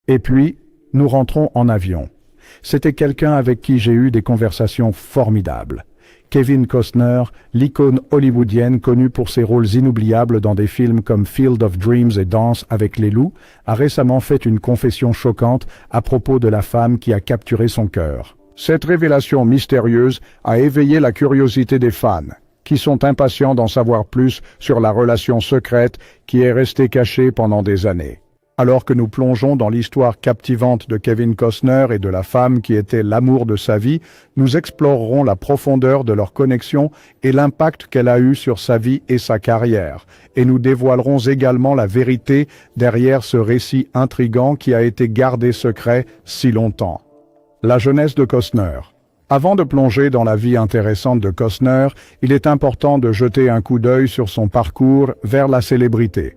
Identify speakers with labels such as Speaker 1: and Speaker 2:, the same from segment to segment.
Speaker 1: Et puis, nous rentrons en avion. C'était quelqu'un avec qui j'ai eu des conversations formidables. Kevin Costner, l'icône hollywoodienne connue pour ses rôles inoubliables dans des films comme Field of Dreams et Danse avec les loups, a récemment fait une confession choquante à propos de la femme qui a capturé son cœur. Cette révélation mystérieuse a éveillé la curiosité des fans, qui sont impatients d'en savoir plus sur la relation secrète qui est restée cachée pendant des années. Alors que nous plongeons dans l'histoire captivante de Kevin Costner et de la femme qui était l'amour de sa vie, nous explorerons la profondeur de leur connexion et l'impact qu'elle a eu sur sa vie et sa carrière. Et nous dévoilerons également la vérité derrière ce récit intrigant qui a été gardé secret si longtemps. La jeunesse de Costner. Avant de plonger dans la vie intéressante de Costner, il est important de jeter un coup d'œil sur son parcours vers la célébrité.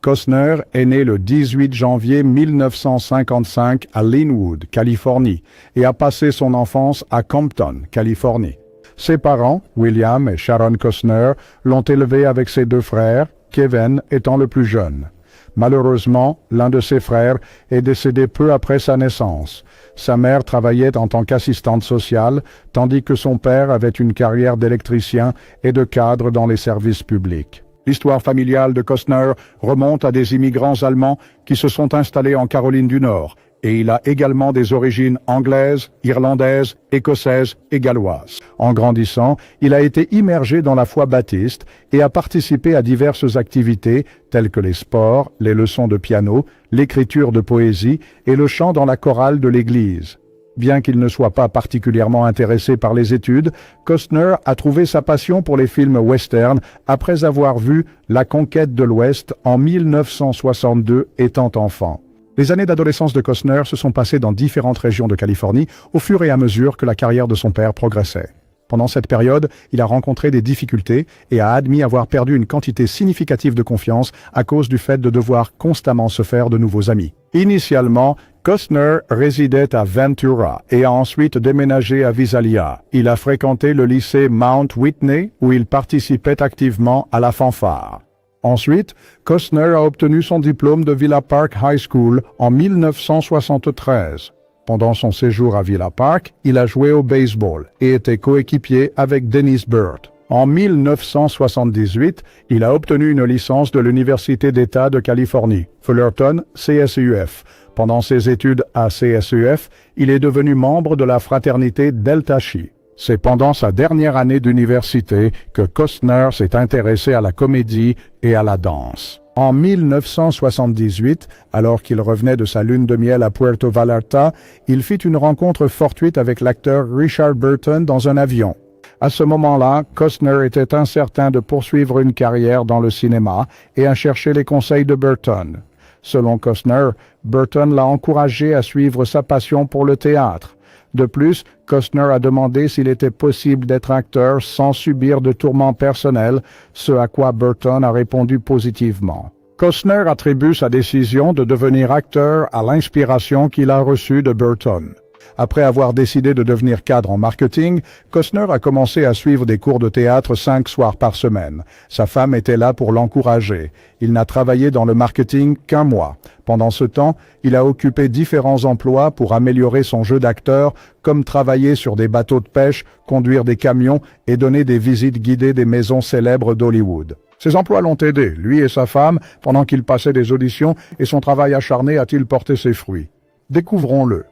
Speaker 1: Costner est né le 18 janvier 1955 à Linwood, Californie, et a passé son enfance à Compton, Californie. Ses parents, William et Sharon Costner, l'ont élevé avec ses deux frères, Kevin étant le plus jeune. Malheureusement, l'un de ses frères est décédé peu après sa naissance. Sa mère travaillait en tant qu'assistante sociale, tandis que son père avait une carrière d'électricien et de cadre dans les services publics. L'histoire familiale de Costner remonte à des immigrants allemands qui se sont installés en Caroline du Nord, et il a également des origines anglaises, irlandaises, écossaises et galloises. En grandissant, il a été immergé dans la foi baptiste et a participé à diverses activités telles que les sports, les leçons de piano, l'écriture de poésie et le chant dans la chorale de l'église. Bien qu'il ne soit pas particulièrement intéressé par les études, Costner a trouvé sa passion pour les films western après avoir vu La Conquête de l'Ouest en 1962 étant enfant. Les années d'adolescence de Costner se sont passées dans différentes régions de Californie au fur et à mesure que la carrière de son père progressait. Pendant cette période, il a rencontré des difficultés et a admis avoir perdu une quantité significative de confiance à cause du fait de devoir constamment se faire de nouveaux amis. Initialement, Costner résidait à Ventura et a ensuite déménagé à Visalia. Il a fréquenté le lycée Mount Whitney où il participait activement à la fanfare. Ensuite, Costner a obtenu son diplôme de Villa Park High School en 1973. Pendant son séjour à Villa Park, il a joué au baseball et était coéquipier avec Dennis Byrd. En 1978, il a obtenu une licence de l'Université d'État de Californie, Fullerton, CSUF. Pendant ses études à CSUF, il est devenu membre de la fraternité Delta Chi. C'est pendant sa dernière année d'université que Costner s'est intéressé à la comédie et à la danse. En 1978, alors qu'il revenait de sa lune de miel à Puerto Vallarta, il fit une rencontre fortuite avec l'acteur Richard Burton dans un avion. À ce moment-là, Costner était incertain de poursuivre une carrière dans le cinéma et a cherché les conseils de Burton. Selon Costner, Burton l'a encouragé à suivre sa passion pour le théâtre. De plus, Costner a demandé s'il était possible d'être acteur sans subir de tourments personnels, ce à quoi Burton a répondu positivement. Costner attribue sa décision de devenir acteur à l'inspiration qu'il a reçue de Burton. Après avoir décidé de devenir cadre en marketing, Costner a commencé à suivre des cours de théâtre 5 soirs par semaine. Sa femme était là pour l'encourager. Il n'a travaillé dans le marketing qu'1 mois. Pendant ce temps, il a occupé différents emplois pour améliorer son jeu d'acteur, comme travailler sur des bateaux de pêche, conduire des camions et donner des visites guidées des maisons célèbres d'Hollywood. Ces emplois l'ont aidé, lui et sa femme, pendant qu'il passait des auditions, et son travail acharné a-t-il porté ses fruits. Découvrons-le.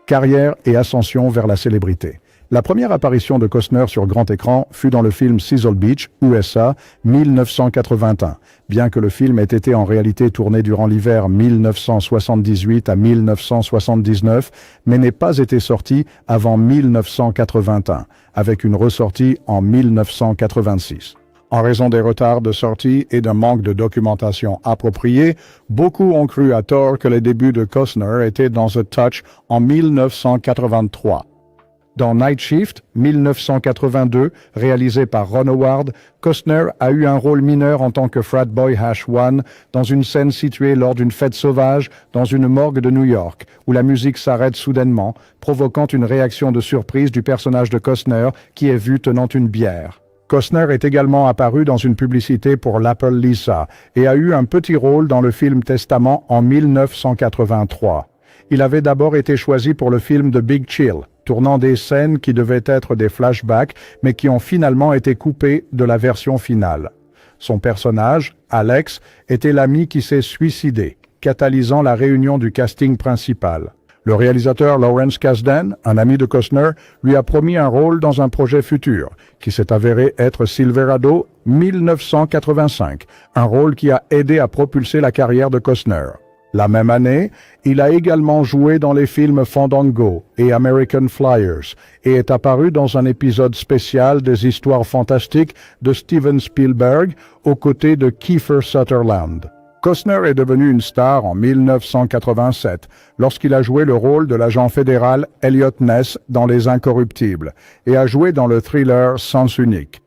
Speaker 1: Carrière et ascension vers la célébrité. La première apparition de Costner sur grand écran fut dans le film Cecil Beach, USA, 1981. Bien que le film ait été en réalité tourné durant l'hiver 1978 à 1979, mais n'ait pas été sorti avant 1981, avec une ressortie en 1986. En raison des retards de sortie et d'un manque de documentation appropriée, beaucoup ont cru à tort que les débuts de Costner étaient dans The Touch en 1983. Dans Night Shift, 1982, réalisé par Ron Howard, Costner a eu un rôle mineur en tant que frat boy H1 dans une scène située lors d'une fête sauvage dans une morgue de New York, où la musique s'arrête soudainement, provoquant une réaction de surprise du personnage de Costner qui est vu tenant une bière. Costner est également apparu dans une publicité pour l'Apple Lisa et a eu un petit rôle dans le film Testament en 1983. Il avait d'abord été choisi pour le film The Big Chill, tournant des scènes qui devaient être des flashbacks, mais qui ont finalement été coupées de la version finale. Son personnage, Alex, était l'ami qui s'est suicidé, catalysant la réunion du casting principal. Le réalisateur Lawrence Kasdan, un ami de Costner, lui a promis un rôle dans un projet futur, qui s'est avéré être Silverado 1985, un rôle qui a aidé à propulser la carrière de Costner. La même année, il a également joué dans les films Fandango et American Flyers et est apparu dans un épisode spécial des Histoires fantastiques de Steven Spielberg aux côtés de Kiefer Sutherland. Costner est devenu une star en 1987 lorsqu'il a joué le rôle de l'agent fédéral Elliot Ness dans Les Incorruptibles et a joué dans le thriller Sens unique.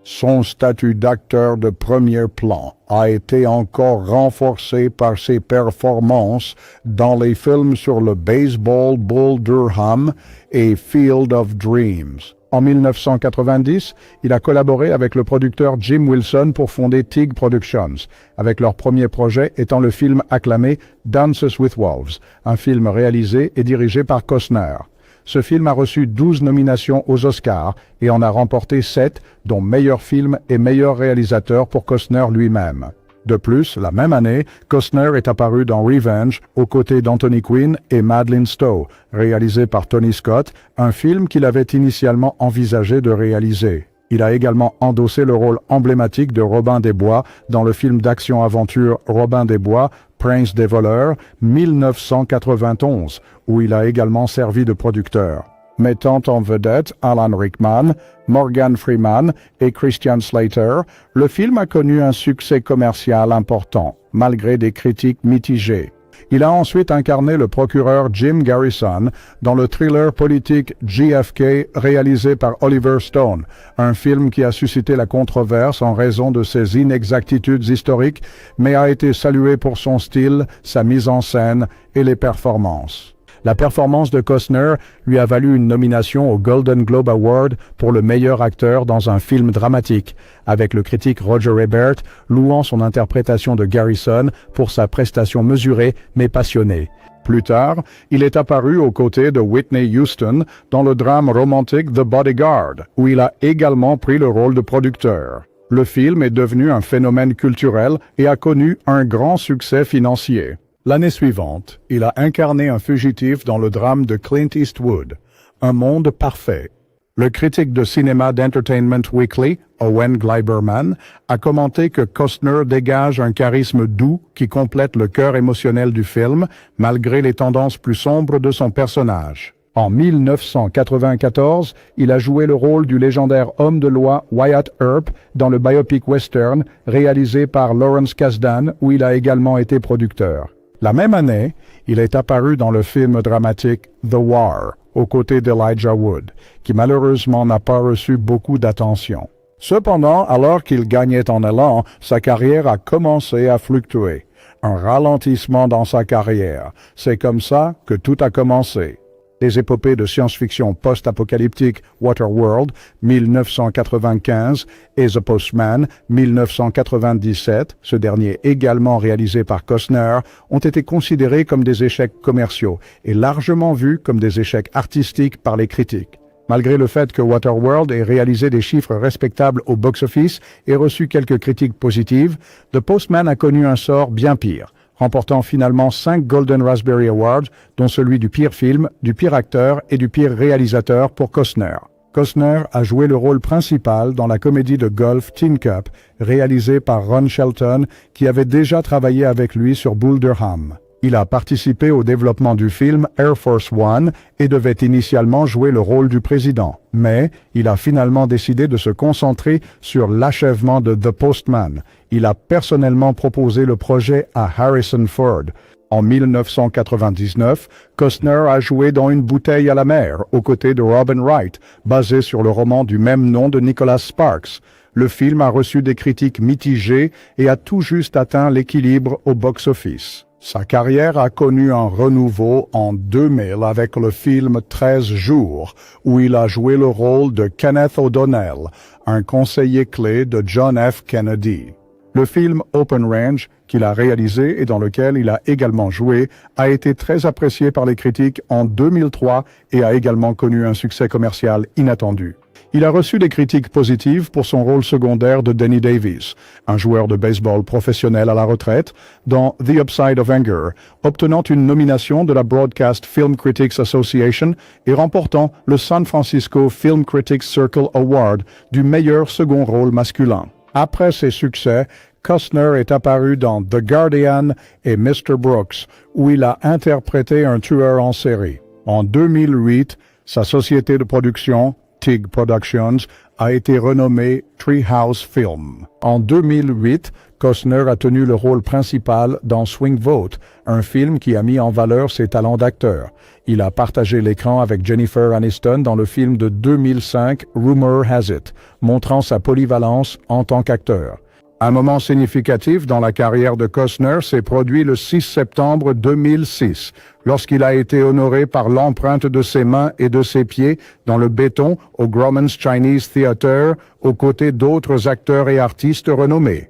Speaker 1: Son statut d'acteur de premier plan a été encore renforcé par ses performances dans les films sur le baseball Bull Durham et Field of Dreams. En 1990, il a collaboré avec le producteur Jim Wilson pour fonder Tig Productions, avec leur premier projet étant le film acclamé Dances with Wolves, un film réalisé et dirigé par Costner. Ce film a reçu 12 nominations aux Oscars et en a remporté 7, dont meilleur film et meilleur réalisateur pour Costner lui-même. De plus, la même année, Costner est apparu dans Revenge aux côtés d'Anthony Quinn et Madeleine Stowe, réalisé par Tony Scott, un film qu'il avait initialement envisagé de réaliser. Il a également endossé le rôle emblématique de Robin des Bois dans le film d'action-aventure Robin des Bois, Prince des voleurs, 1991, où il a également servi de producteur. Mettant en vedette Alan Rickman, Morgan Freeman et Christian Slater, le film a connu un succès commercial important, malgré des critiques mitigées. Il a ensuite incarné le procureur Jim Garrison dans le thriller politique JFK réalisé par Oliver Stone, un film qui a suscité la controverse en raison de ses inexactitudes historiques, mais a été salué pour son style, sa mise en scène et les performances. La performance de Costner lui a valu une nomination au Golden Globe Award pour le meilleur acteur dans un film dramatique, avec le critique Roger Ebert louant son interprétation de Garrison pour sa prestation mesurée mais passionnée. Plus tard, il est apparu aux côtés de Whitney Houston dans le drame romantique The Bodyguard, où il a également pris le rôle de producteur. Le film est devenu un phénomène culturel et a connu un grand succès financier. L'année suivante, il a incarné un fugitif dans le drame de Clint Eastwood, Un monde parfait. Le critique de cinéma d'Entertainment Weekly, Owen Gleiberman, a commenté que Costner dégage un charisme doux qui complète le cœur émotionnel du film, malgré les tendances plus sombres de son personnage. En 1994, il a joué le rôle du légendaire homme de loi Wyatt Earp dans le biopic western réalisé par Lawrence Kasdan, où il a également été producteur. La même année, il est apparu dans le film dramatique The War, aux côtés d'Elijah Wood, qui malheureusement n'a pas reçu beaucoup d'attention. Cependant, alors qu'il gagnait en élan, sa carrière a commencé à fluctuer. Un ralentissement dans sa carrière. C'est comme ça que tout a commencé. Les épopées de science-fiction post-apocalyptique Waterworld, 1995, et The Postman, 1997, ce dernier également réalisé par Costner, ont été considérés comme des échecs commerciaux et largement vus comme des échecs artistiques par les critiques. Malgré le fait que Waterworld ait réalisé des chiffres respectables au box-office et reçu quelques critiques positives, The Postman a connu un sort bien pire, remportant finalement 5 Golden Raspberry Awards, dont celui du pire film, du pire acteur et du pire réalisateur pour Costner. Costner a joué le rôle principal dans la comédie de golf Tin Cup, réalisée par Ron Shelton, qui avait déjà travaillé avec lui sur Bull Durham. Il a participé au développement du film Air Force One et devait initialement jouer le rôle du président. Mais il a finalement décidé de se concentrer sur l'achèvement de The Postman. Il a personnellement proposé le projet à Harrison Ford. En 1999, Costner a joué dans Une bouteille à la mer, aux côtés de Robin Wright, basé sur le roman du même nom de Nicholas Sparks. Le film a reçu des critiques mitigées et a tout juste atteint l'équilibre au box-office. Sa carrière a connu un renouveau en 2000 avec le film 13 jours, où il a joué le rôle de Kenneth O'Donnell, un conseiller clé de John F. Kennedy. Le film Open Range, qu'il a réalisé et dans lequel il a également joué, a été très apprécié par les critiques en 2003 et a également connu un succès commercial inattendu. Il a reçu des critiques positives pour son rôle secondaire de Danny Davis, un joueur de baseball professionnel à la retraite, dans The Upside of Anger, obtenant une nomination de la Broadcast Film Critics Association et remportant le San Francisco Film Critics Circle Award du meilleur second rôle masculin. Après ses succès, Costner est apparu dans The Guardian et Mr. Brooks, où il a interprété un tueur en série. En 2008, sa société de production, TIG Productions, a été renommée Treehouse Film. En 2008, Costner a tenu le rôle principal dans Swing Vote, un film qui a mis en valeur ses talents d'acteur. Il a partagé l'écran avec Jennifer Aniston dans le film de 2005 Rumor Has It, montrant sa polyvalence en tant qu'acteur. Un moment significatif dans la carrière de Costner s'est produit le 6 septembre 2006, lorsqu'il a été honoré par l'empreinte de ses mains et de ses pieds dans le béton au Grauman's Chinese Theatre, aux côtés d'autres acteurs et artistes renommés.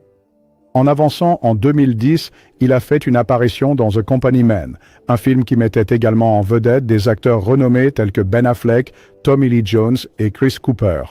Speaker 1: En avançant en 2010, il a fait une apparition dans The Company Man, un film qui mettait également en vedette des acteurs renommés tels que Ben Affleck, Tommy Lee Jones et Chris Cooper.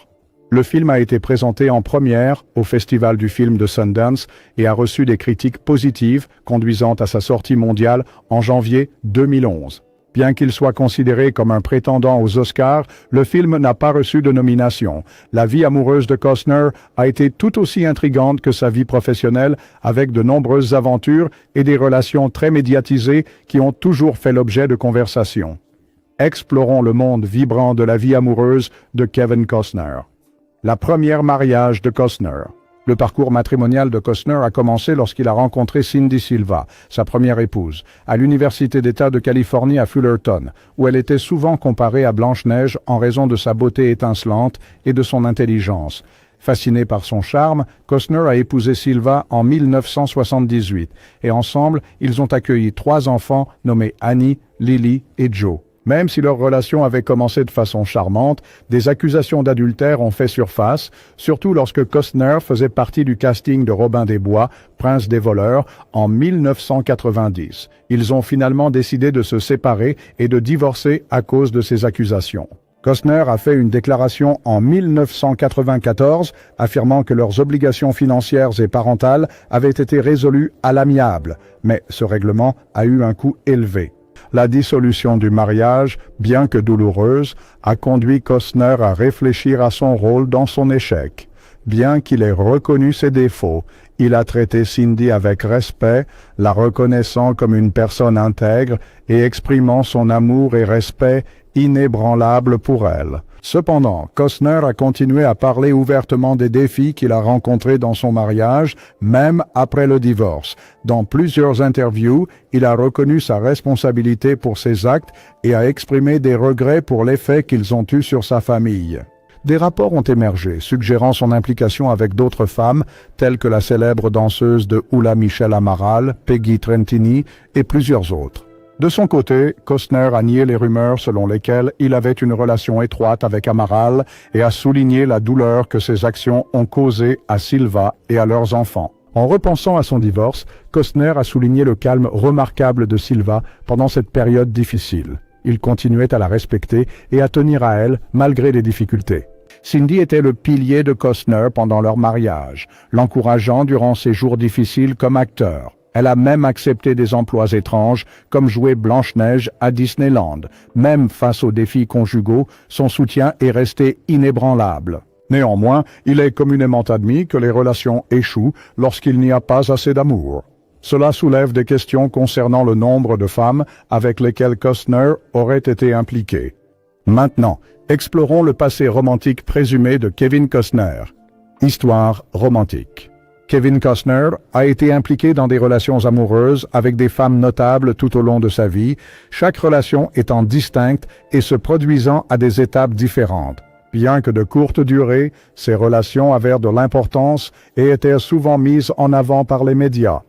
Speaker 1: Le film a été présenté en première au Festival du film de Sundance et a reçu des critiques positives, conduisant à sa sortie mondiale en janvier 2011. Bien qu'il soit considéré comme un prétendant aux Oscars, le film n'a pas reçu de nomination. La vie amoureuse de Costner a été tout aussi intrigante que sa vie professionnelle, avec de nombreuses aventures et des relations très médiatisées qui ont toujours fait l'objet de conversations. Explorons le monde vibrant de la vie amoureuse de Kevin Costner. La première mariage de Costner. Le parcours matrimonial de Costner a commencé lorsqu'il a rencontré Cindy Silva, sa première épouse, à l'Université d'État de Californie à Fullerton, où elle était souvent comparée à Blanche-Neige en raison de sa beauté étincelante et de son intelligence. Fasciné par son charme, Costner a épousé Silva en 1978 et ensemble, ils ont accueilli 3 enfants nommés Annie, Lily et Joe. Même si leur relation avait commencé de façon charmante, des accusations d'adultère ont fait surface, surtout lorsque Costner faisait partie du casting de Robin des Bois, Prince des voleurs, en 1990. Ils ont finalement décidé de se séparer et de divorcer à cause de ces accusations. Costner a fait une déclaration en 1994 affirmant que leurs obligations financières et parentales avaient été résolues à l'amiable, mais ce règlement a eu un coût élevé. La dissolution du mariage, bien que douloureuse, a conduit Costner à réfléchir à son rôle dans son échec. Bien qu'il ait reconnu ses défauts, il a traité Cindy avec respect, la reconnaissant comme une personne intègre et exprimant son amour et respect inébranlable pour elle. Cependant, Costner a continué à parler ouvertement des défis qu'il a rencontrés dans son mariage, même après le divorce. Dans plusieurs interviews, il a reconnu sa responsabilité pour ses actes et a exprimé des regrets pour l'effet qu'ils ont eu sur sa famille. Des rapports ont émergé, suggérant son implication avec d'autres femmes, telles que la célèbre danseuse de hula Michelle Amaral, Peggy Trentini et plusieurs autres. De son côté, Costner a nié les rumeurs selon lesquelles il avait une relation étroite avec Amaral et a souligné la douleur que ses actions ont causée à Silva et à leurs enfants. En repensant à son divorce, Costner a souligné le calme remarquable de Silva pendant cette période difficile. Il continuait à la respecter et à tenir à elle malgré les difficultés. Cindy était le pilier de Costner pendant leur mariage, l'encourageant durant ses jours difficiles comme acteur. Elle a même accepté des emplois étranges, comme jouer Blanche-Neige à Disneyland. Même face aux défis conjugaux, son soutien est resté inébranlable. Néanmoins, il est communément admis que les relations échouent lorsqu'il n'y a pas assez d'amour. Cela soulève des questions concernant le nombre de femmes avec lesquelles Costner aurait été impliqué. Maintenant, explorons le passé romantique présumé de Kevin Costner. Histoire romantique. Kevin Costner a été impliqué dans des relations amoureuses avec des femmes notables tout au long de sa vie, chaque relation étant distincte et se produisant à des étapes différentes. Bien que de courte durée, ces relations avaient de l'importance et étaient souvent mises en avant par les médias.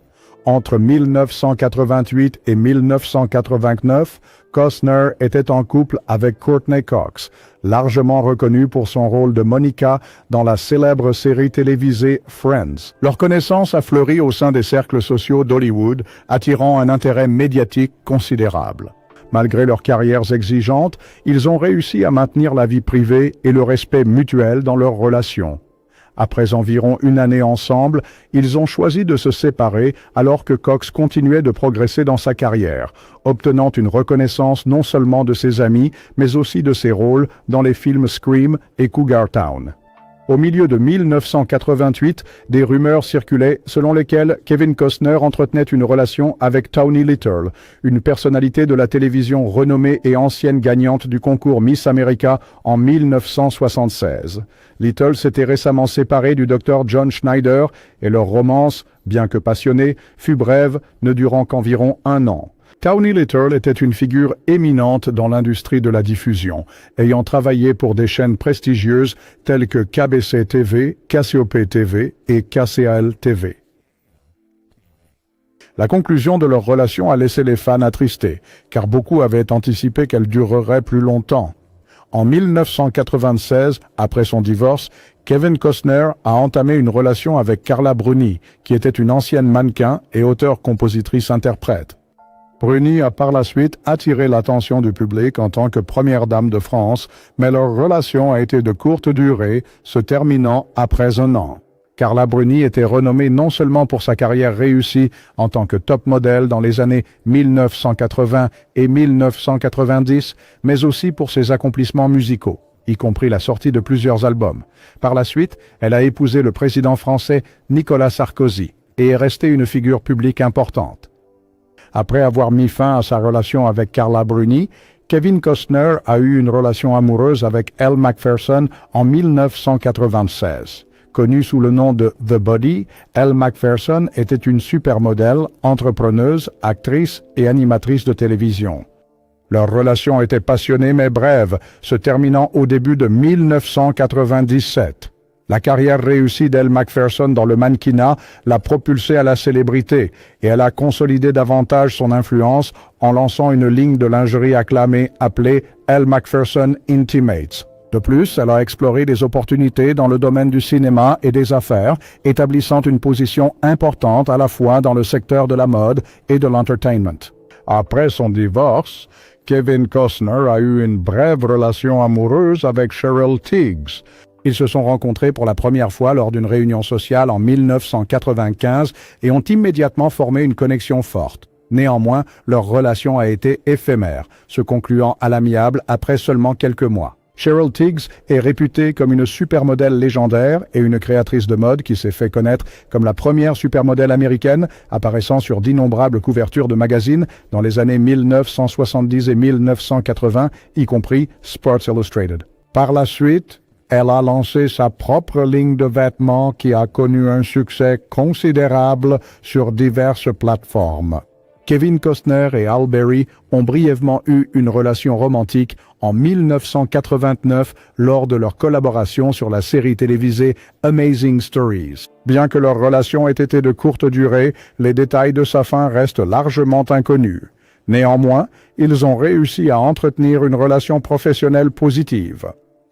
Speaker 1: Entre 1988 et 1989, Costner était en couple avec Courtney Cox, largement reconnue pour son rôle de Monica dans la célèbre série télévisée Friends. Leur connaissance a fleuri au sein des cercles sociaux d'Hollywood, attirant un intérêt médiatique considérable. Malgré leurs carrières exigeantes, ils ont réussi à maintenir la vie privée et le respect mutuel dans leur relation. Après environ une année ensemble, ils ont choisi de se séparer alors que Cox continuait de progresser dans sa carrière, obtenant une reconnaissance non seulement de ses amis, mais aussi de ses rôles dans les films Scream et Cougar Town. Au milieu de 1988, des rumeurs circulaient selon lesquelles Kevin Costner entretenait une relation avec Tawny Little, une personnalité de la télévision renommée et ancienne gagnante du concours Miss America en 1976. Little s'était récemment séparé du Dr John Schneider et leur romance, bien que passionnée, fut brève, ne durant qu'environ 1 an. Tawny Little était une figure éminente dans l'industrie de la diffusion, ayant travaillé pour des chaînes prestigieuses telles que KBC TV, Cassiope TV et KCAL TV. La conclusion de leur relation a laissé les fans attristés, car beaucoup avaient anticipé qu'elle durerait plus longtemps. En 1996, après son divorce, Kevin Costner a entamé une relation avec Carla Bruni, qui était une ancienne mannequin et auteure-compositrice-interprète. Bruni a par la suite attiré l'attention du public en tant que première dame de France, mais leur relation a été de courte durée, se terminant après 1 an. Carla Bruni était renommée non seulement pour sa carrière réussie en tant que top modèle dans les années 1980 et 1990, mais aussi pour ses accomplissements musicaux, y compris la sortie de plusieurs albums. Par la suite, elle a épousé le président français Nicolas Sarkozy et est restée une figure publique importante. Après avoir mis fin à sa relation avec Carla Bruni, Kevin Costner a eu une relation amoureuse avec Elle Macpherson en 1996. Connue sous le nom de The Body, Elle Macpherson était une supermodèle, entrepreneuse, actrice et animatrice de télévision. Leur relation était passionnée mais brève, se terminant au début de 1997. La carrière réussie d'Elle Macpherson dans le mannequinat l'a propulsée à la célébrité et elle a consolidé davantage son influence en lançant une ligne de lingerie acclamée appelée Elle Macpherson Intimates. De plus, elle a exploré des opportunités dans le domaine du cinéma et des affaires, établissant une position importante à la fois dans le secteur de la mode et de l'entertainment. Après son divorce, Kevin Costner a eu une brève relation amoureuse avec Cheryl Tiegs. Ils se sont rencontrés pour la première fois lors d'une réunion sociale en 1995 et ont immédiatement formé une connexion forte. Néanmoins, leur relation a été éphémère, se concluant à l'amiable après seulement quelques mois. Cheryl Tiegs est réputée comme une supermodèle légendaire et une créatrice de mode qui s'est fait connaître comme la première supermodèle américaine, apparaissant sur d'innombrables couvertures de magazines dans les années 1970 et 1980, y compris Sports Illustrated. Par la suite, elle a lancé sa propre ligne de vêtements qui a connu un succès considérable sur diverses plateformes. Kevin Costner et Halle Berry ont brièvement eu une relation romantique en 1989 lors de leur collaboration sur la série télévisée Amazing Stories. Bien que leur relation ait été de courte durée, les détails de sa fin restent largement inconnus. Néanmoins, ils ont réussi à entretenir une relation professionnelle positive.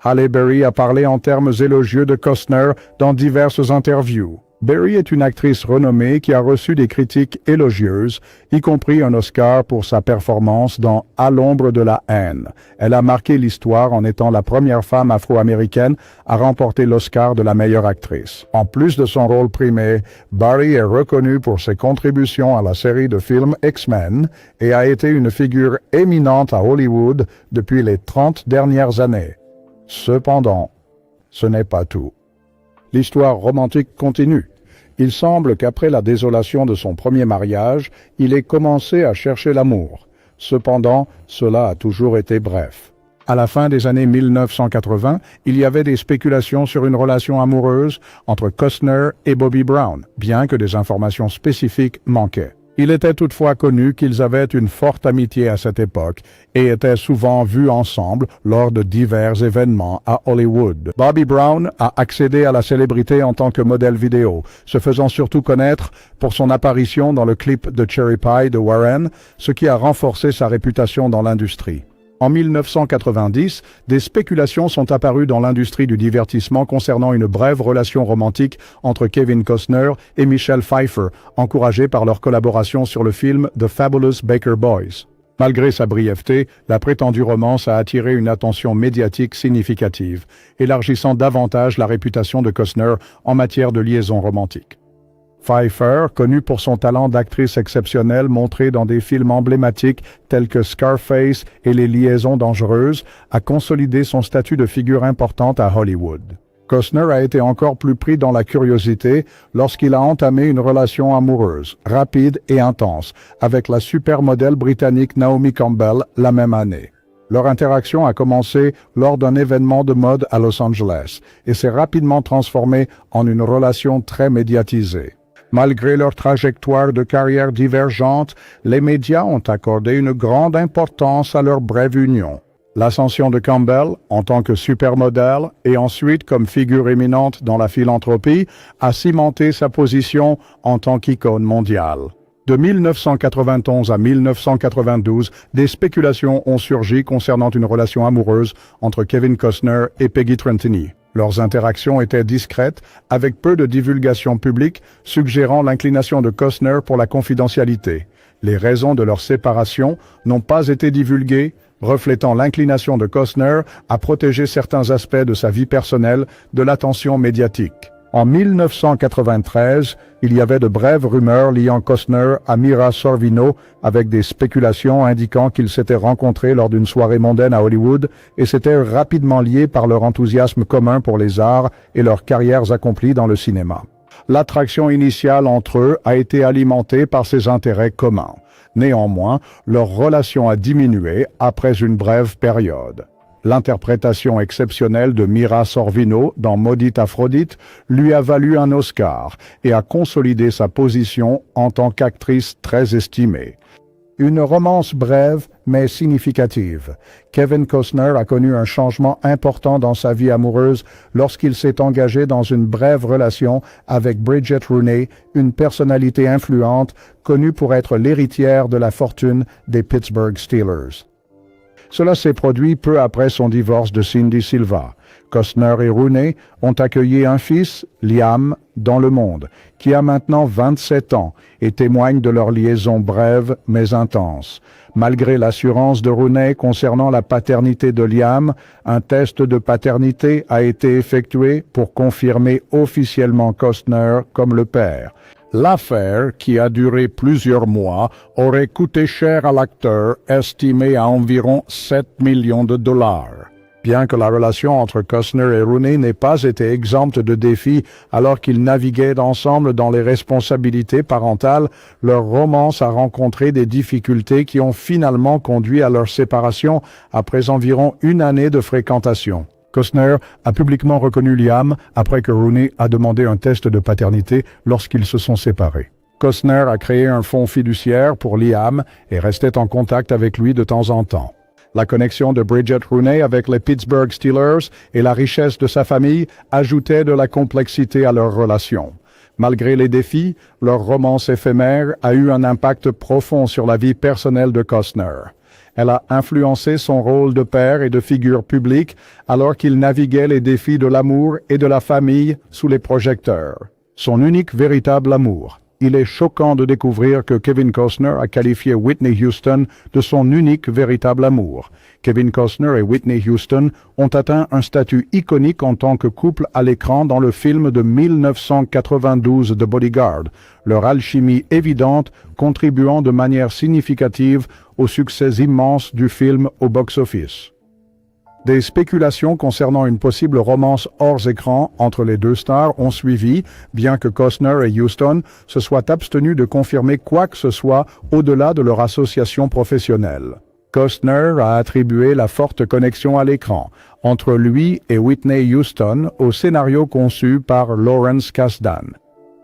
Speaker 1: Halle Berry a parlé en termes élogieux de Costner dans diverses interviews. Berry est une actrice renommée qui a reçu des critiques élogieuses, y compris un Oscar pour sa performance dans À l'ombre de la haine. Elle a marqué l'histoire en étant la première femme afro-américaine à remporter l'Oscar de la meilleure actrice. En plus de son rôle primé, Berry est reconnue pour ses contributions à la série de films X-Men et a été une figure éminente à Hollywood depuis les 30 dernières années. Cependant, ce n'est pas tout. L'histoire romantique continue. Il semble qu'après la désolation de son premier mariage, il ait commencé à chercher l'amour. Cependant, cela a toujours été bref. À la fin des années 1980, il y avait des spéculations sur une relation amoureuse entre Costner et Bobby Brown, bien que des informations spécifiques manquaient. Il était toutefois connu qu'ils avaient une forte amitié à cette époque et étaient souvent vus ensemble lors de divers événements à Hollywood. Bobby Brown a accédé à la célébrité en tant que modèle vidéo, se faisant surtout connaître pour son apparition dans le clip de Cherry Pie de Warren, ce qui a renforcé sa réputation dans l'industrie. En 1990, des spéculations sont apparues dans l'industrie du divertissement concernant une brève relation romantique entre Kevin Costner et Michelle Pfeiffer, encouragée par leur collaboration sur le film The Fabulous Baker Boys. Malgré sa brièveté, la prétendue romance a attiré une attention médiatique significative, élargissant davantage la réputation de Costner en matière de liaison romantique. Pfeiffer, connue pour son talent d'actrice exceptionnelle montré dans des films emblématiques tels que Scarface et Les Liaisons dangereuses, a consolidé son statut de figure importante à Hollywood. Costner a été encore plus pris dans la curiosité lorsqu'il a entamé une relation amoureuse, rapide et intense, avec la supermodèle britannique Naomi Campbell la même année. Leur interaction a commencé lors d'un événement de mode à Los Angeles et s'est rapidement transformée en une relation très médiatisée. Malgré leur trajectoire de carrière divergente, les médias ont accordé une grande importance à leur brève union. L'ascension de Campbell, en tant que supermodèle et ensuite comme figure éminente dans la philanthropie, a cimenté sa position en tant qu'icône mondiale. De 1991 à 1992, des spéculations ont surgi concernant une relation amoureuse entre Kevin Costner et Peggy Trentini. Leurs interactions étaient discrètes, avec peu de divulgation publique, suggérant l'inclination de Costner pour la confidentialité. Les raisons de leur séparation n'ont pas été divulguées, reflétant l'inclination de Costner à protéger certains aspects de sa vie personnelle de l'attention médiatique. En 1993, il y avait de brèves rumeurs liant Costner à Mira Sorvino, avec des spéculations indiquant qu'ils s'étaient rencontrés lors d'une soirée mondaine à Hollywood et s'étaient rapidement liés par leur enthousiasme commun pour les arts et leurs carrières accomplies dans le cinéma. L'attraction initiale entre eux a été alimentée par ces intérêts communs. Néanmoins, leur relation a diminué après une brève période. L'interprétation exceptionnelle de Mira Sorvino dans Maudite Aphrodite lui a valu un Oscar et a consolidé sa position en tant qu'actrice très estimée. Une romance brève mais significative. Kevin Costner a connu un changement important dans sa vie amoureuse lorsqu'il s'est engagé dans une brève relation avec Bridget Rooney, une personnalité influente connue pour être l'héritière de la fortune des Pittsburgh Steelers. Cela s'est produit peu après son divorce de Cindy Silva. Costner et Rooney ont accueilli un fils, Liam, dans le monde, qui a maintenant 27 ans et témoigne de leur liaison brève mais intense. Malgré l'assurance de Rooney concernant la paternité de Liam, un test de paternité a été effectué pour confirmer officiellement Costner comme le père. L'affaire, qui a duré plusieurs mois, aurait coûté cher à l'acteur, estimé à environ 7 millions de dollars. Bien que la relation entre Costner et Rooney n'ait pas été exempte de défis alors qu'ils naviguaient ensemble dans les responsabilités parentales, leur romance a rencontré des difficultés qui ont finalement conduit à leur séparation après environ une année de fréquentation. Costner a publiquement reconnu Liam après que Rooney a demandé un test de paternité lorsqu'ils se sont séparés. Costner a créé un fonds fiduciaire pour Liam et restait en contact avec lui de temps en temps. La connexion de Bridget Rooney avec les Pittsburgh Steelers et la richesse de sa famille ajoutaient de la complexité à leur relation. Malgré les défis, leur romance éphémère a eu un impact profond sur la vie personnelle de Costner. Elle a influencé son rôle de père et de figure publique alors qu'il naviguait les défis de l'amour et de la famille sous les projecteurs. Son unique véritable amour. Il est choquant de découvrir que Kevin Costner a qualifié Whitney Houston de son unique véritable amour. Kevin Costner et Whitney Houston ont atteint un statut iconique en tant que couple à l'écran dans le film de 1992 The Bodyguard, leur alchimie évidente contribuant de manière significative au succès immense du film au box-office. Des spéculations concernant une possible romance hors écran entre les deux stars ont suivi, bien que Costner et Houston se soient abstenus de confirmer quoi que ce soit au-delà de leur association professionnelle. Costner a attribué la forte connexion à l'écran entre lui et Whitney Houston au scénario conçu par Lawrence Kasdan.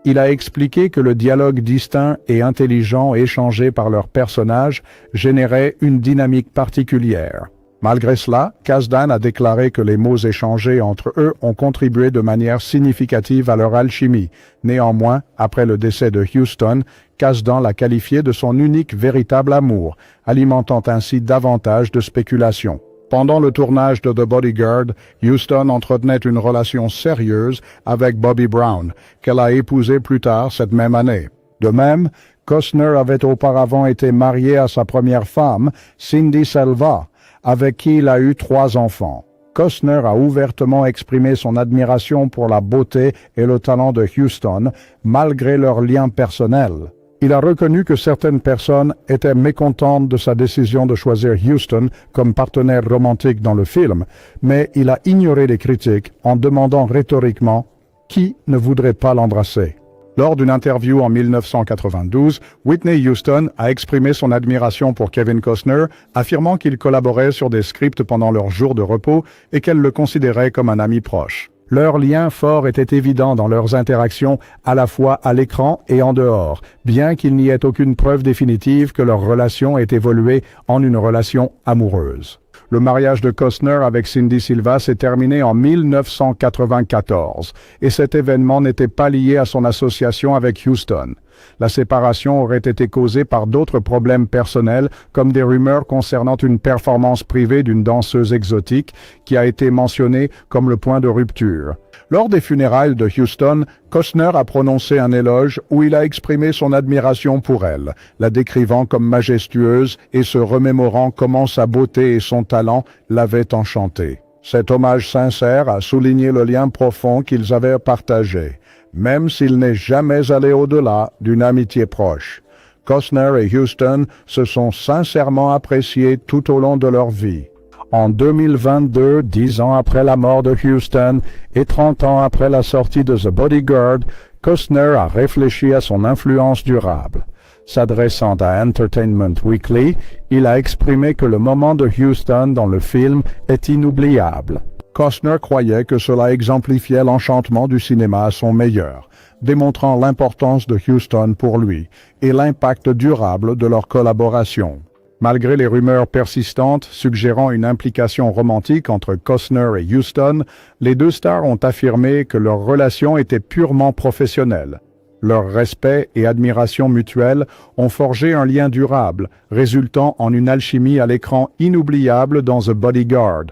Speaker 1: Il a expliqué que le dialogue distinct et intelligent échangé par leurs personnages générait une dynamique particulière. Malgré cela, Kasdan a déclaré que les mots échangés entre eux ont contribué de manière significative à leur alchimie. Néanmoins, après le décès de Huston, Kasdan l'a qualifié de son unique véritable amour, alimentant ainsi davantage de spéculations. Pendant le tournage de The Bodyguard, Huston entretenait une relation sérieuse avec Bobby Brown, qu'elle a épousé plus tard cette même année. De même, Costner avait auparavant été marié à sa première femme, Cindy Selva, avec qui il a eu 3 enfants. Costner a ouvertement exprimé son admiration pour la beauté et le talent de Huston, malgré leurs liens personnels. Il a reconnu que certaines personnes étaient mécontentes de sa décision de choisir Huston comme partenaire romantique dans le film, mais il a ignoré les critiques en demandant rhétoriquement « Qui ne voudrait pas l'embrasser ?» Lors d'une interview en 1992, Whitney Houston a exprimé son admiration pour Kevin Costner, affirmant qu'il collaborait sur des scripts pendant leurs jours de repos et qu'elle le considérait comme un ami proche. Leur lien fort était évident dans leurs interactions à la fois à l'écran et en dehors, bien qu'il n'y ait aucune preuve définitive que leur relation ait évolué en une relation amoureuse. Le mariage de Costner avec Cindy Silva s'est terminé en 1994 et cet événement n'était pas lié à son association avec Huston. La séparation aurait été causée par d'autres problèmes personnels comme des rumeurs concernant une performance privée d'une danseuse exotique qui a été mentionnée comme le point de rupture. Lors des funérailles de Huston, Costner a prononcé un éloge où il a exprimé son admiration pour elle, la décrivant comme majestueuse et se remémorant comment sa beauté et son talent l'avaient enchantée. Cet hommage sincère a souligné le lien profond qu'ils avaient partagé, même s'il n'est jamais allé au-delà d'une amitié proche. Costner et Huston se sont sincèrement appréciés tout au long de leur vie. En 2022, 10 ans après la mort de Huston et 30 ans après la sortie de The Bodyguard, Costner a réfléchi à son influence durable. S'adressant à Entertainment Weekly, il a exprimé que le moment de Huston dans le film est inoubliable. Costner croyait que cela exemplifiait l'enchantement du cinéma à son meilleur, démontrant l'importance de Huston pour lui et l'impact durable de leur collaboration. Malgré les rumeurs persistantes suggérant une implication romantique entre Costner et Huston, les deux stars ont affirmé que leur relation était purement professionnelle. Leur respect et admiration mutuelle ont forgé un lien durable, résultant en une alchimie à l'écran inoubliable dans The Bodyguard.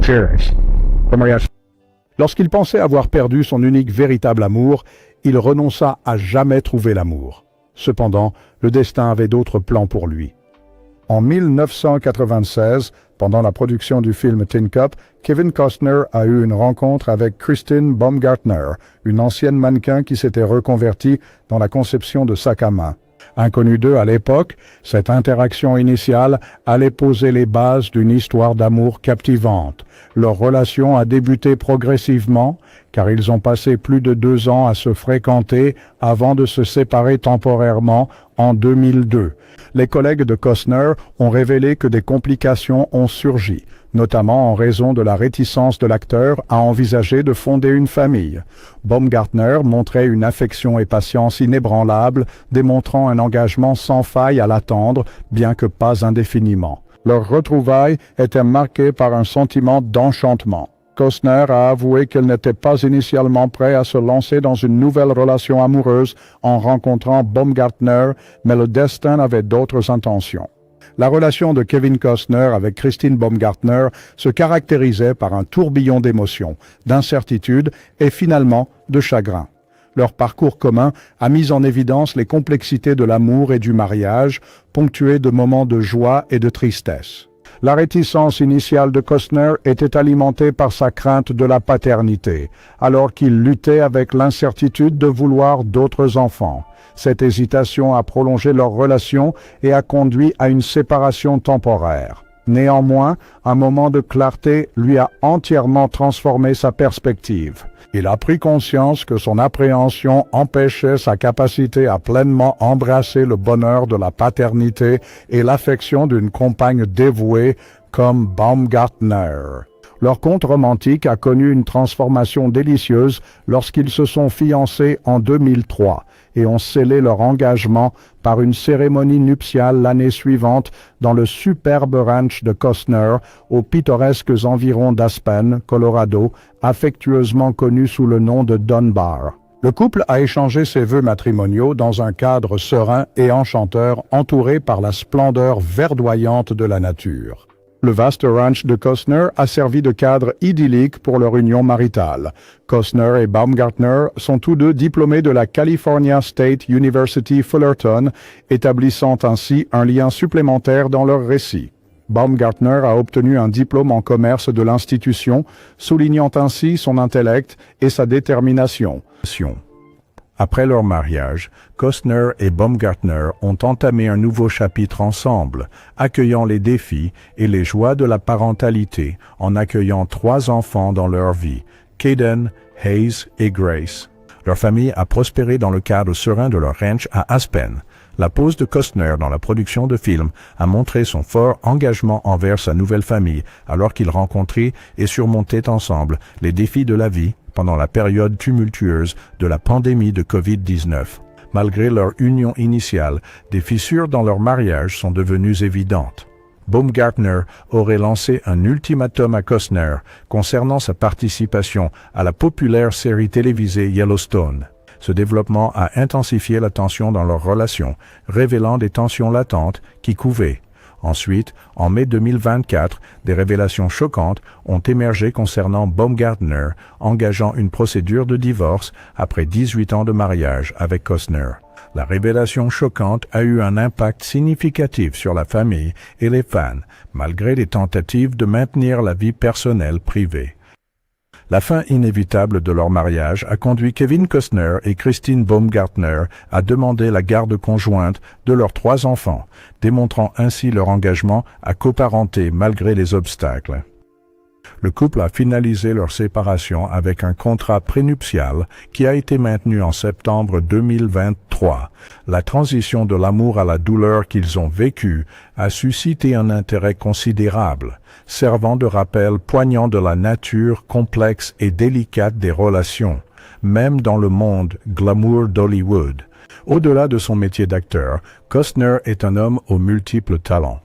Speaker 1: Cheers. Lorsqu'il pensait avoir perdu son unique véritable amour, il renonça à jamais trouver l'amour. Cependant, le destin avait d'autres plans pour lui. En 1996, pendant la production du film Tin Cup, Kevin Costner a eu une rencontre avec Christine Baumgartner, une ancienne mannequin qui s'était reconvertie dans la conception de sacs à main. Inconnus d'eux à l'époque, cette interaction initiale allait poser les bases d'une histoire d'amour captivante. Leur relation a débuté progressivement, car ils ont passé plus de 2 ans à se fréquenter avant de se séparer temporairement en 2002. Les collègues de Costner ont révélé que des complications ont surgi, notamment en raison de la réticence de l'acteur à envisager de fonder une famille. Baumgartner montrait une affection et patience inébranlables, démontrant un engagement sans faille à l'attendre, bien que pas indéfiniment. Leur retrouvaille était marquée par un sentiment d'enchantement. Costner a avoué qu'il n'était pas initialement prêt à se lancer dans une nouvelle relation amoureuse en rencontrant Baumgartner, mais le destin avait d'autres intentions. La relation de Kevin Costner avec Christine Baumgartner se caractérisait par un tourbillon d'émotions, d'incertitude et finalement de chagrin. Leur parcours commun a mis en évidence les complexités de l'amour et du mariage, ponctués de moments de joie et de tristesse. La réticence initiale de Costner était alimentée par sa crainte de la paternité, alors qu'il luttait avec l'incertitude de vouloir d'autres enfants. Cette hésitation a prolongé leur relation et a conduit à une séparation temporaire. Néanmoins, un moment de clarté lui a entièrement transformé sa perspective. Il a pris conscience que son appréhension empêchait sa capacité à pleinement embrasser le bonheur de la paternité et l'affection d'une compagne dévouée comme Baumgartner. Leur conte romantique a connu une transformation délicieuse lorsqu'ils se sont fiancés en 2003 et ont scellé leur engagement par une cérémonie nuptiale l'année suivante dans le superbe ranch de Costner aux pittoresques environs d'Aspen, Colorado, affectueusement connu sous le nom de Dunbar. Le couple a échangé ses vœux matrimoniaux dans un cadre serein et enchanteur entouré par la splendeur verdoyante de la nature. Le vaste ranch de Costner a servi de cadre idyllique pour leur union maritale. Costner et Baumgartner sont tous deux diplômés de la California State University Fullerton, établissant ainsi un lien supplémentaire dans leur récit. Baumgartner a obtenu un diplôme en commerce de l'institution, soulignant ainsi son intellect et sa détermination. Après leur mariage, Costner et Baumgartner ont entamé un nouveau chapitre ensemble, accueillant les défis et les joies de la parentalité en accueillant 3 enfants dans leur vie, Caden, Hayes et Grace. Leur famille a prospéré dans le cadre serein de leur ranch à Aspen. La pause de Costner dans la production de films a montré son fort engagement envers sa nouvelle famille alors qu'ils rencontraient et surmontaient ensemble les défis de la vie pendant la période tumultueuse de la pandémie de COVID-19. Malgré leur union initiale, des fissures dans leur mariage sont devenues évidentes. Baumgartner aurait lancé un ultimatum à Costner concernant sa participation à la populaire série télévisée Yellowstone. Ce développement a intensifié la tension dans leur relation, révélant des tensions latentes qui couvaient. Ensuite, en mai 2024, des révélations choquantes ont émergé concernant Baumgartner, engageant une procédure de divorce après 18 ans de mariage avec Costner. La révélation choquante a eu un impact significatif sur la famille et les fans, malgré les tentatives de maintenir la vie personnelle privée. La fin inévitable de leur mariage a conduit Kevin Costner et Christine Baumgartner à demander la garde conjointe de leurs 3 enfants, démontrant ainsi leur engagement à coparenter malgré les obstacles. Le couple a finalisé leur séparation avec un contrat prénuptial qui a été maintenu en septembre 2023. La transition de l'amour à la douleur qu'ils ont vécue a suscité un intérêt considérable, servant de rappel poignant de la nature complexe et délicate des relations, même dans le monde glamour d'Hollywood. Au-delà de son métier d'acteur, Costner est un homme aux multiples talents.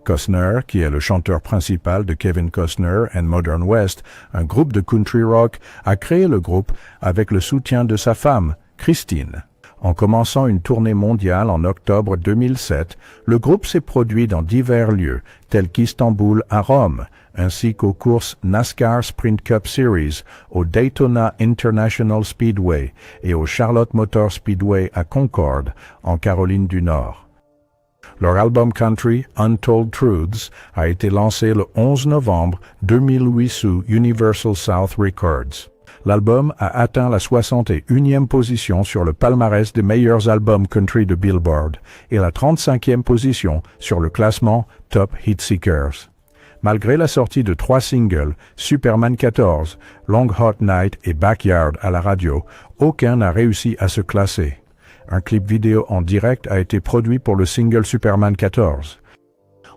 Speaker 1: Costner, qui est le chanteur principal de Kevin Costner and Modern West, un groupe de country rock, a créé le groupe avec le soutien de sa femme, Christine. En commençant une tournée mondiale en octobre 2007, le groupe s'est produit dans divers lieux, tels qu'Istanbul à Rome, ainsi qu'aux courses NASCAR Sprint Cup Series, au Daytona International Speedway et au Charlotte Motor Speedway à Concord, en Caroline du Nord. Leur album country Untold Truths a été lancé le 11 novembre 2008 sous Universal South Records. L'album a atteint la 61e position sur le palmarès des meilleurs albums country de Billboard et la 35e position sur le classement Top Hit Seekers. Malgré la sortie de 3 singles, Superman 14, Long Hot Night et Backyard à la radio, aucun n'a réussi à se classer. Un clip vidéo en direct a été produit pour le single Superman 14.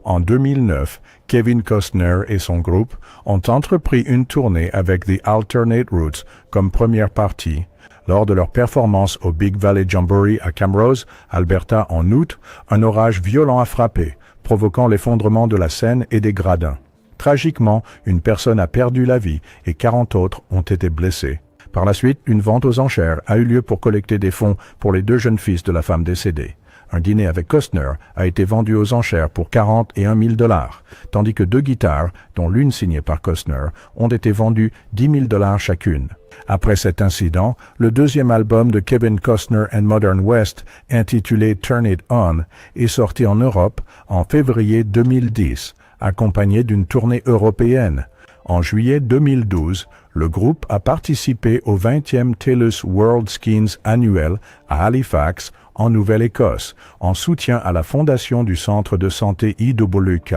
Speaker 1: En 2009, Kevin Costner et son groupe ont entrepris une tournée avec The Alternate Routes comme première partie. Lors de leur performance au Big Valley Jamboree à Camrose, Alberta en août, un orage violent a frappé, provoquant l'effondrement de la scène et des gradins. Tragiquement, une personne a perdu la vie et 40 autres ont été blessés. Par la suite, une vente aux enchères a eu lieu pour collecter des fonds pour les 2 jeunes fils de la femme décédée. Un dîner avec Costner a été vendu aux enchères pour 41 000 $, tandis que 2 guitares, dont l'une signée par Costner, ont été vendues 10 000 $ chacune. Après cet incident, le 2e album de Kevin Costner and Modern West, intitulé Turn It On, est sorti en Europe en février 2010, accompagné d'une tournée européenne. En juillet 2012, le groupe a participé au 20e TELUS World Skins annuel à Halifax, en Nouvelle-Écosse, en soutien à la fondation du centre de santé IWK.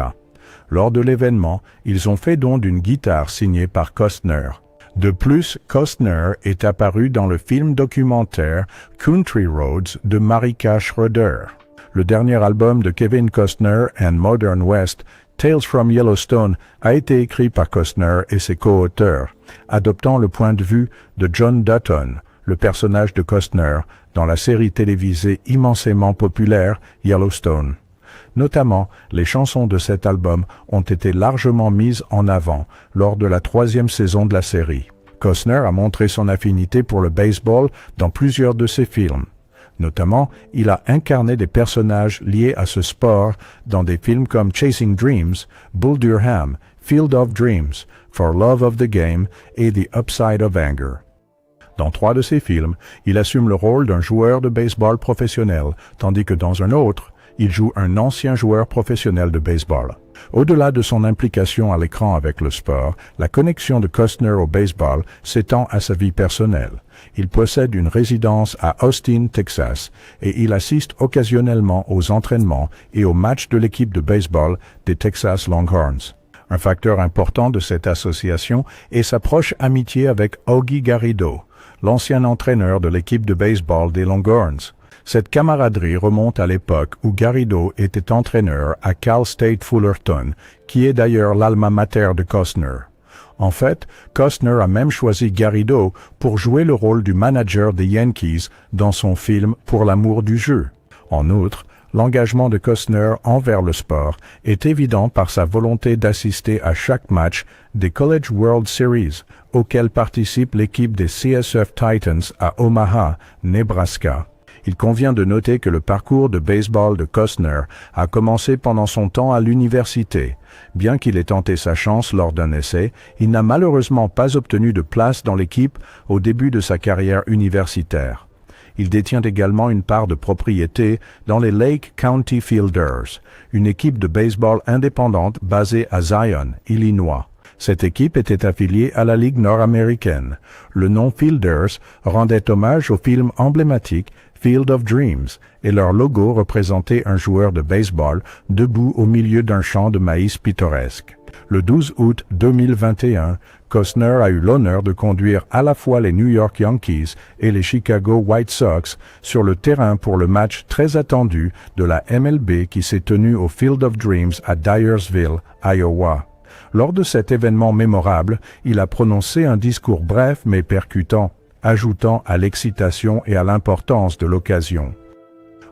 Speaker 1: Lors de l'événement, ils ont fait don d'une guitare signée par Costner. De plus, Costner est apparu dans le film documentaire Country Roads de Marika Schroeder. Le dernier album de Kevin Costner and Modern West, Tales from Yellowstone, a été écrit par Costner et ses co-auteurs, adoptant le point de vue de John Dutton, le personnage de Costner, dans la série télévisée immensément populaire Yellowstone. Notamment, les chansons de cet album ont été largement mises en avant lors de la 3e saison de la série. Costner a montré son affinité pour le baseball dans plusieurs de ses films. Notamment, il a incarné des personnages liés à ce sport dans des films comme Chasing Dreams, Bull Durham, Field of Dreams, For Love of the Game et The Upside of Anger. Dans 3 de ses films, il assume le rôle d'un joueur de baseball professionnel, tandis que dans un autre, il joue un ancien joueur professionnel de baseball. Au-delà de son implication à l'écran avec le sport, la connexion de Costner au baseball s'étend à sa vie personnelle. Il possède une résidence à Austin, Texas, et il assiste occasionnellement aux entraînements et aux matchs de l'équipe de baseball des Texas Longhorns. Un facteur important de cette association est sa proche amitié avec Augie Garrido, l'ancien entraîneur de l'équipe de baseball des Longhorns. Cette camaraderie remonte à l'époque où Garrido était entraîneur à Cal State Fullerton, qui est d'ailleurs l'alma mater de Costner. En fait, Costner a même choisi Garrido pour jouer le rôle du manager des Yankees dans son film Pour l'amour du jeu. En outre, l'engagement de Costner envers le sport est évident par sa volonté d'assister à chaque match des College World Series, auquel participe l'équipe des CSF Titans à Omaha, Nebraska. Il convient de noter que le parcours de baseball de Costner a commencé pendant son temps à l'université. Bien qu'il ait tenté sa chance lors d'un essai, il n'a malheureusement pas obtenu de place dans l'équipe au début de sa carrière universitaire. Il détient également une part de propriété dans les Lake County Fielders, une équipe de baseball indépendante basée à Zion, Illinois. Cette équipe était affiliée à la Ligue nord-américaine. Le nom Fielders rendait hommage au film emblématique Field of Dreams, et leur logo représentait un joueur de baseball debout au milieu d'un champ de maïs pittoresque. Le 12 août 2021, Costner a eu l'honneur de conduire à la fois les New York Yankees et les Chicago White Sox sur le terrain pour le match très attendu de la MLB qui s'est tenu au Field of Dreams à Dyersville, Iowa. Lors de cet événement mémorable, il a prononcé un discours bref mais percutant, ajoutant à l'excitation et à l'importance de l'occasion.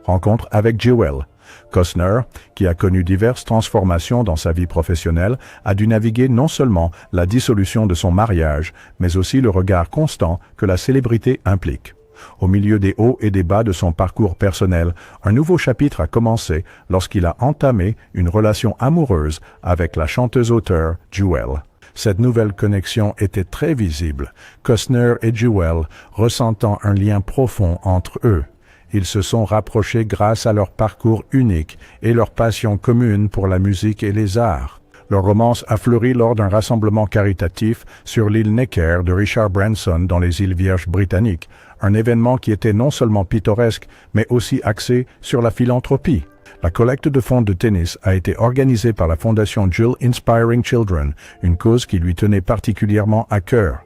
Speaker 1: Rencontre avec Jewel. Costner, qui a connu diverses transformations dans sa vie professionnelle, a dû naviguer non seulement la dissolution de son mariage, mais aussi le regard constant que la célébrité implique. Au milieu des hauts et des bas de son parcours personnel, un nouveau chapitre a commencé lorsqu'il a entamé une relation amoureuse avec la chanteuse-auteure Jewel. Cette nouvelle connexion était très visible, Costner et Jewel ressentant un lien profond entre eux. Ils se sont rapprochés grâce à leur parcours unique et leur passion commune pour la musique et les arts. Leur romance a fleuri lors d'un rassemblement caritatif sur l'île Necker de Richard Branson dans les îles Vierges britanniques, un événement qui était non seulement pittoresque, mais aussi axé sur la philanthropie. La collecte de fonds de tennis a été organisée par la fondation Jill Inspiring Children, une cause qui lui tenait particulièrement à cœur.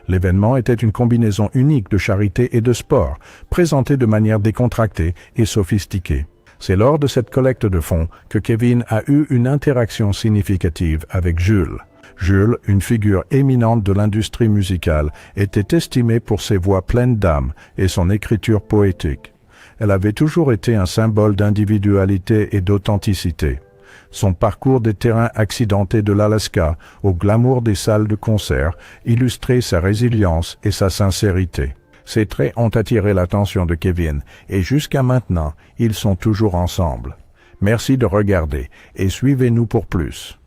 Speaker 1: L'événement était une combinaison unique de charité et de sport, présentée de manière décontractée et sophistiquée. C'est lors de cette collecte de fonds que Kevin a eu une interaction significative avec Jules. Jules, une figure éminente de l'industrie musicale, était estimé pour ses voix pleines d'âme et son écriture poétique. Elle avait toujours été un symbole d'individualité et d'authenticité. Son parcours des terrains accidentés de l'Alaska au glamour des salles de concert illustrait sa résilience et sa sincérité. Ces traits ont attiré l'attention de Kevin et jusqu'à maintenant, ils sont toujours ensemble. Merci de regarder et suivez-nous pour plus.